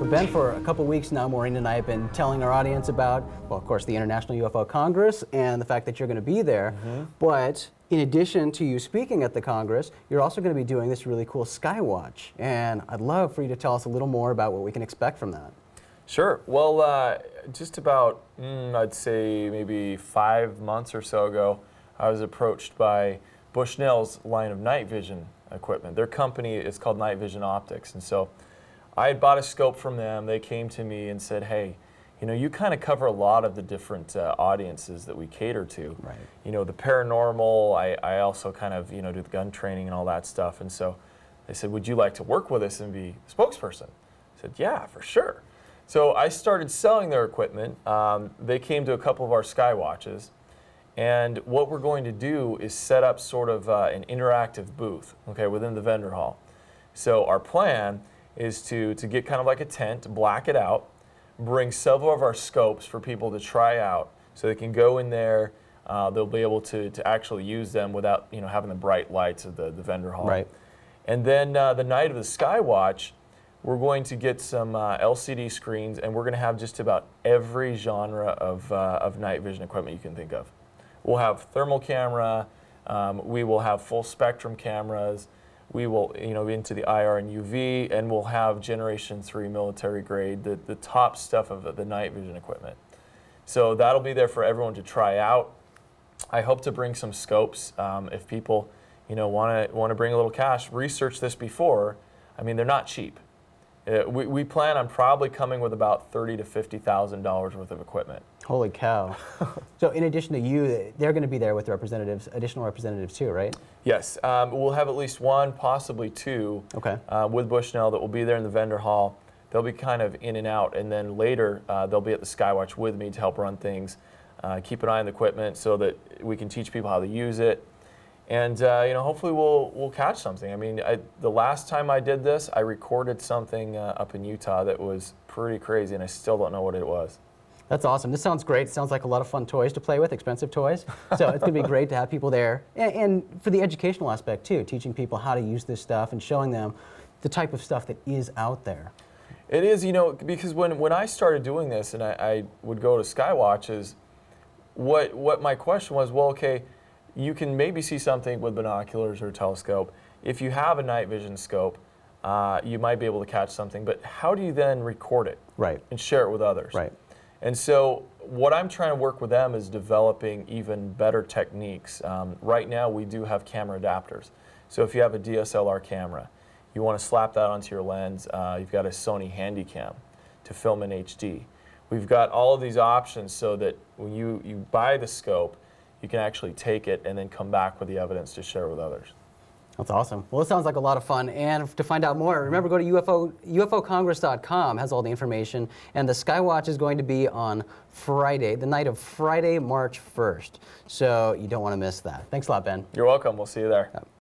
But Ben, for a couple weeks now, Maureen and I have been telling our audience about, well, of course, the International UFO Congress and the fact that you're going to be there. But in addition to you speaking at the Congress, you're also going to be doing this really cool skywatch. And I'd love for you to tell us a little more about what we can expect from that. Sure. Well, just about, I'd say maybe 5 months or so ago, I was approached by Bushnell's line of night vision equipment. Their company is called Night Vision Optics. And so I had bought a scope from them. They came to me and said, hey, you know, you kind of cover a lot of the different audiences that we cater to. Right. You know, the paranormal, I also kind of, you know, do the gun training and all that stuff. And so they said, would you like to work with us and be a spokesperson? I said, yeah, for sure. So I started selling their equipment. They came to a couple of our skywatches. And what we're going to do is set up sort of an interactive booth, okay, within the vendor hall. So our plan is to get kind of like a tent, black it out, bring several of our scopes for people to try out so they can go in there. They'll be able to actually use them without, you know, having the bright lights of the vendor hall. Right. And then the night of the skywatch, we're going to get some LCD screens, and we're going to have just about every genre of night vision equipment you can think of. We'll have thermal camera, we will have full spectrum cameras, we will, you know, into the IR and UV, and we'll have Generation 3 military grade, the top stuff of the night vision equipment. So that'll be there for everyone to try out. I hope to bring some scopes if people, you know, want to bring a little cash. Research this before. I mean, they're not cheap. We plan on probably coming with about $30,000 to $50,000 worth of equipment. Holy cow. So in addition to you, they're going to be there with representatives, additional representatives too, right? Yes. We'll have at least one, possibly two, with Bushnell that will be there in the vendor hall. They'll be kind of in and out, and then later they'll be at the skywatch with me to help run things, keep an eye on the equipment so that we can teach people how to use it. And you know, hopefully we'll catch something. I mean, the last time I did this, I recorded something up in Utah that was pretty crazy, and I still don't know what it was. That's awesome. This sounds great. It sounds like a lot of fun toys to play with, expensive toys. So it's going to be great to have people there. And for the educational aspect too, teaching people how to use this stuff and showing them the type of stuff that is out there. It is, you know, because when I started doing this and I would go to skywatches, what my question was, well, okay, you can maybe see something with binoculars or a telescope. If you have a night vision scope, you might be able to catch something, but how do you then record it and share it with others? Right. And so what I'm trying to work with them is developing even better techniques. Right now we do have camera adapters. So if you have a DSLR camera, you want to slap that onto your lens, you've got a Sony Handycam to film in HD. We've got all of these options so that when you buy the scope, you can actually take it and then come back with the evidence to share with others. That's awesome. Well, it sounds like a lot of fun. And to find out more, remember, go to UFOcongress.com, has all the information. And the Skywatch is going to be on Friday, the night of Friday, March 1st. So you don't want to miss that. Thanks a lot, Ben. You're welcome. We'll see you there.